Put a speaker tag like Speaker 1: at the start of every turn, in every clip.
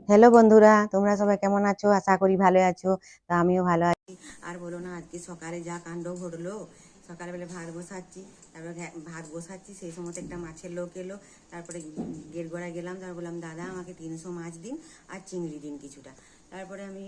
Speaker 1: Hello বন্ধুরা, তোমরা সবাই কেমন আছো? আশা করি ভালো আছো। তা আমিও ভালো আছি। আর বলো না, আজকে সকালে যা কাণ্ড ঘটলো। সকালবেলা ভাত বসাচ্ছি, তারপরে ভাত বসাচ্ছি, সেই সময় একটা মাছের লোক এলো। তারপরে গেরগড়া গেলাম, তারপর বললাম দাদা আমাকে 300 মাছ দিন আর চিংড়ি দিন কিছুটা। তারপরে আমি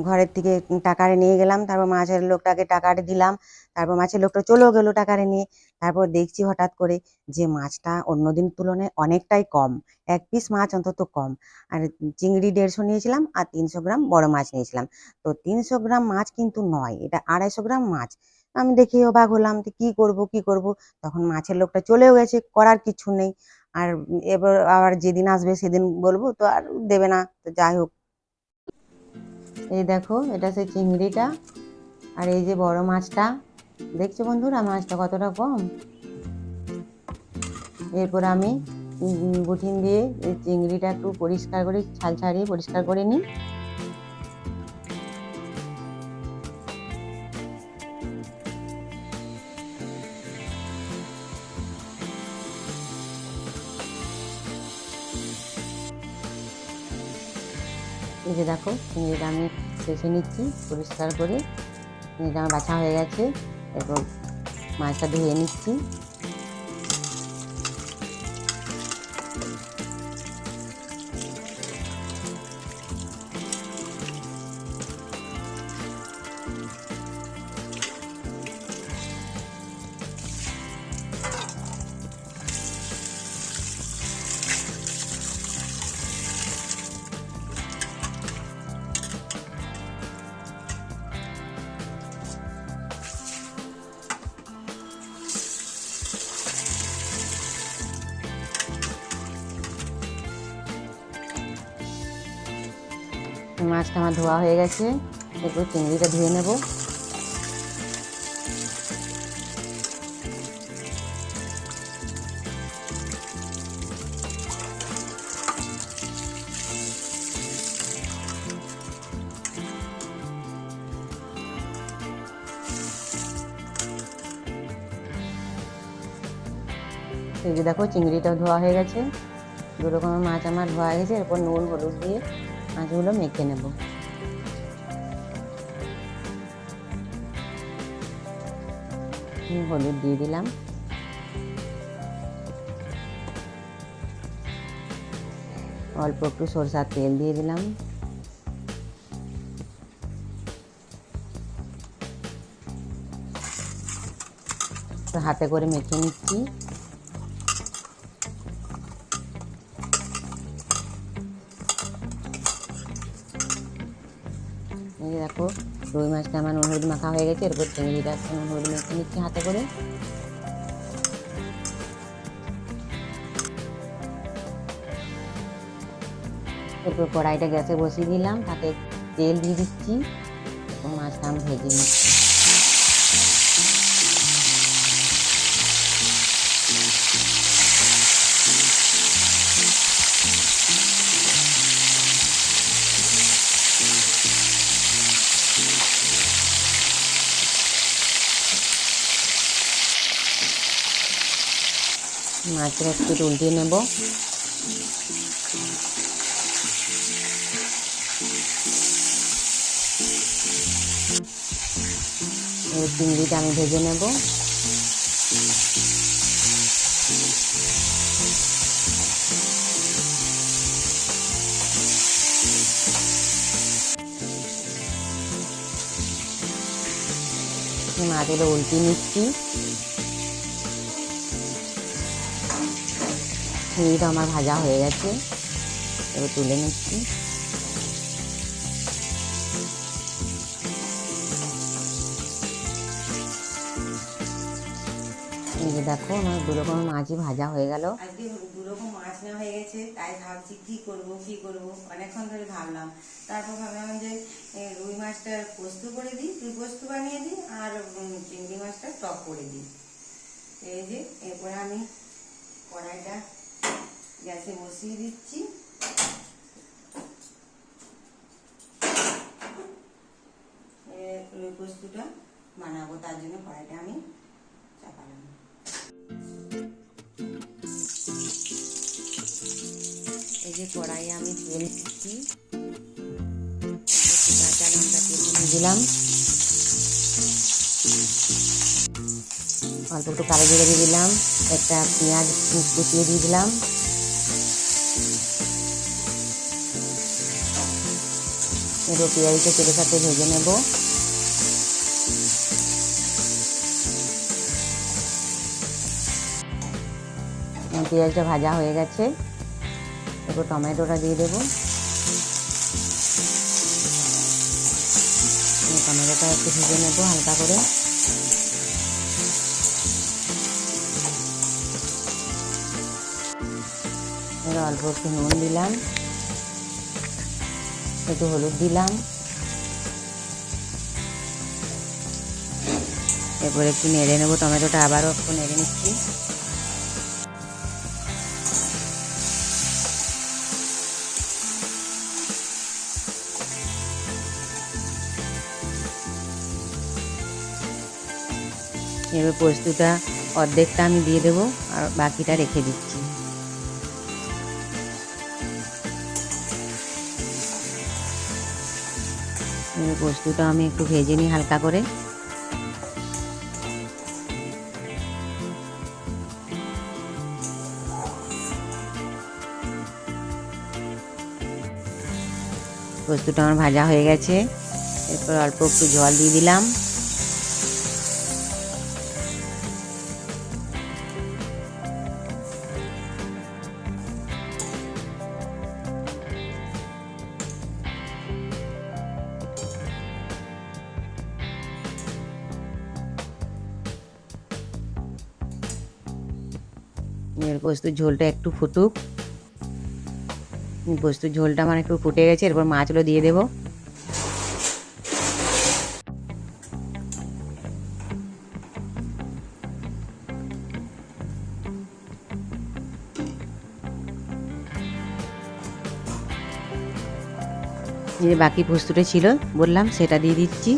Speaker 1: ঘরের থেকে টাকারে নিয়ে গেলাম, তারপর মাছের লোকটাকে টাকাটা দিলাম। তারপর মাছের লোকটা চলেও গেলো টাকারে নিয়ে। তারপর দেখছি হঠাৎ করে যে মাছটা অন্যদিন তুলনায় অনেকটাই কম, 1 পিস মাছ অন্তত কম। আর চিংড়ি 150 নিয়েছিলাম আর 300 গ্রাম বড় মাছ নিয়েছিলাম। তো 300 গ্রাম মাছ কিন্তু নয়, এটা 250 গ্রাম মাছ। আমি দেখে অবাক হলাম, তো কি করব কি করব। তখন মাছের লোকটা চলেও গেছে, করার কিছু নেই। আর এবার আবার যেদিন আসবে সেদিন বলবো, তো আর দেবে না। তো যাই হোক, এই দেখো এটা সেই চিংড়িটা, আর এই যে বড় মাছটা। দেখছো বন্ধুরা মাছটা কতটা কম। এরপর আমি বুটিন দিয়ে এই চিংড়িটা একটু পরিষ্কার করে ছাল ছাড়িয়ে পরিষ্কার করে নিই। এই যে দেখো চিংড়িটা আমি বেছে নিচ্ছি পরিষ্কার করে। চিংড়িটা আমার বাছা হয়ে গেছে। এরপর মাছটা ধুয়ে নিচ্ছি। মাছটা আমার ধোয়া হয়ে গেছে। এরপর চিংড়িটা ধুয়ে নেব। এই যে দেখো চিংড়িটাও ধোয়া হয়ে গেছে। 2 রকমের মাছ আমার ধোয়া হয়ে গেছে। এরপর নুন হলুদ দিয়ে মাছগুলো মেখে নেব। হলুদ দিয়ে দিলাম। অল্প একটু সরষার তেল দিয়ে দিলাম। হাতে করে মেখে নিচ্ছি। এই দেখো রুই মাছটা আমার নুন হলুদ মাখা হয়ে গেছে। এরপর চিংড়িটা নুন হলুদ মেখে নিচ্ছি হাতে করে। এরপর কড়াইটা গ্যাসে বসিয়ে দিলাম, তাতে তেল দিয়ে দিচ্ছি। এরপর মাছটা আমি ভেজে নিচ্ছি। মাছটা একটু উল্টিয়ে নেব। চিংড়িটা আমি ভেজে নেব। মাছগুলো উল্টিয়ে নিচ্ছি। চিংড়িটা আমার ভাজা হয়ে গেছে। এবার তুলে নিচ্ছি। এই যে দেখো আমার 2 রকমের মাছই ভাজা হয়ে গেল। আজকে 2 রকম মাছ নেওয়া হয়ে গেছে, তাই ভাবছি কি করব অনেকক্ষণ ধরে ভাবলাম। তারপর ভাবলাম যে রুই মাছটা পোস্ত করে দিই, পোস্ত বানিয়ে দিই, আর চিংড়ি মাছটা টক করে দিই। এই যে এরপরে আমি কড়াইটা গ্যাসে বসিয়ে দিচ্ছি। রুই পোস্তটা বানাবো, তার জন্য কড়াইটা আমি চাপালাম। এই যে কড়াইয়ে আমি তেল দিচ্ছি, একটু কাঁচা লঙ্কা কেটে দিয়ে দিলাম, অল্প একটু কালো জিরে দিয়ে দিলাম, একটা পেঁয়াজ কুচিয়ে দিয়ে দিলাম, এবার পেঁয়াজটা তেলের সাথে ভেজে নেব। পেঁয়াজটা ভাজা হয়ে গেছে, এরপর টমেটোটা দিয়ে দেবো। টমেটোটা একটু ভেজে নেব হালকা করে। এবার অল্প একটু নুন দিলাম, একটু হলুদ দিলাম, এরপর একটু নেড়ে নেবো। টমেটোটা আবারও একটু নেড়ে নিচ্ছি। এবার পোস্তটা অর্ধেকটা আমি দিয়ে দেবো আর বাকিটা রেখে দিচ্ছি। এবার পোস্তটা আমি একটু ভেজে নিই হালকা করে। পোস্তটা আমার ভাজা হয়ে গেছে, এরপর অল্প একটু জল দিয়ে দিলাম। এর পোস্তর ঝোলটা একটু ফুটুক। পোস্তর ঝোলটা আমার একটু ফুটে গেছে, এরপর মাছগুলো দিয়ে দেবো। যে বাকি পোস্তটা ছিল বললাম সেটা দিয়ে দিচ্ছি।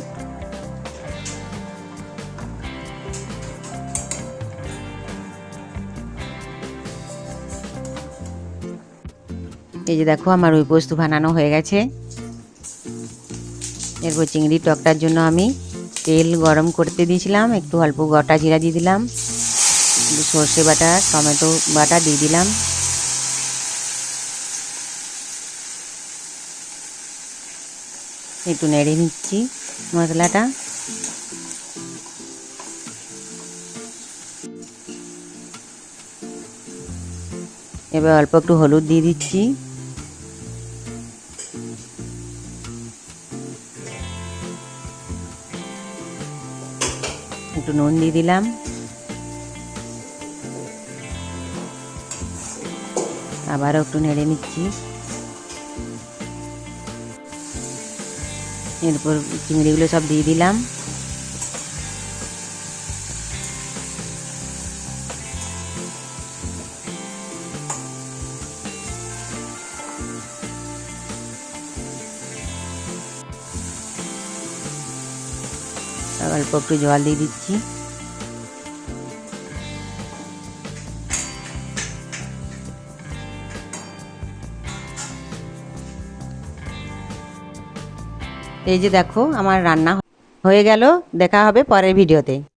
Speaker 1: এই যে দেখো আমার ওই পোস্ত বানানো হয়ে গেছে। এরপর চিংড়ির টকটার জন্য আমি তেল গরম করতে দিয়েছিলাম, একটু অল্প গোটা জিরা দিয়ে দিলাম, সর্ষে বাটা টমেটো বাটা দিয়ে দিলাম, একটু নেড়ে নিচ্ছি মশলাটা। এবার অল্প একটু হলুদ দিয়ে দিচ্ছি, একটু নুন দিয়ে দিলাম, আবারও একটু নেড়ে নিচ্ছি। এরপর চিংড়িগুলো সব দিয়ে দিলাম। অল্প একটু জল দিয়ে দিচ্ছি। এই যে দেখো আমার রান্না হয়ে গেল। দেখা হবে পরের ভিডিওতে।